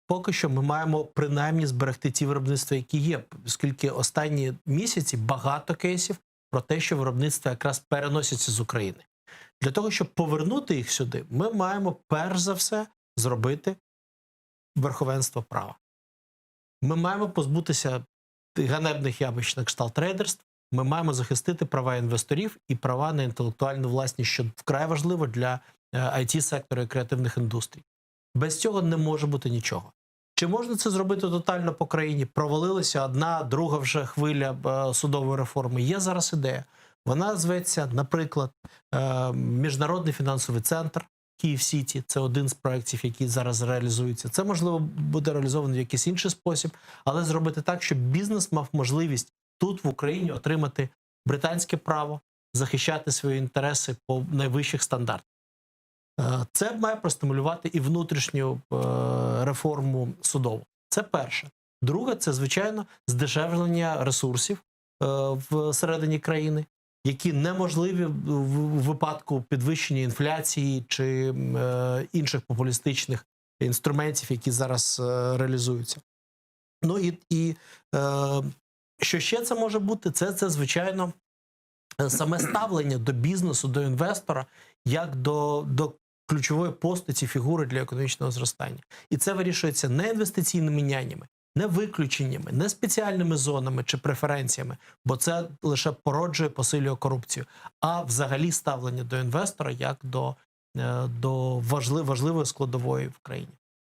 поки що ми маємо принаймні зберегти ті виробництва, які є, оскільки останні місяці багато кейсів про те, що виробництва якраз переносяться з України. Для того, щоб повернути їх сюди, ми маємо перш за все зробити верховенство права. Ми маємо позбутися ганебних явищ на кшталт рейдерств, ми маємо захистити права інвесторів і права на інтелектуальну власність, що вкрай важливо для IT-сектору і креативних індустрій. Без цього не може бути нічого. Чи можна це зробити тотально по країні? Провалилася одна, друга вже хвиля судової реформи. Є зараз ідея. Вона зветься, наприклад, Міжнародний фінансовий центр Київ-Сіті. Це один з проєктів, який зараз реалізується. Це, можливо, буде реалізовано в якийсь інший спосіб, але зробити так, щоб бізнес мав можливість тут, в Україні, отримати британське право, захищати свої інтереси по найвищих стандартах. Це має простимулювати і внутрішню реформу судову. Це перше. Друге, це, звичайно, здешевлення ресурсів всередині країни, які неможливі в випадку підвищення інфляції чи інших популістичних інструментів, які зараз реалізуються. Ну і що ще це може бути? Це звичайно, саме ставлення до бізнесу, до інвестора, як до ключової постаті, фігури для економічного зростання. І це вирішується не інвестиційними нянями, не виключеннями, не спеціальними зонами чи преференціями, бо це лише породжує, посилює корупцію, а взагалі ставлення до інвестора як до важливої складової в країні.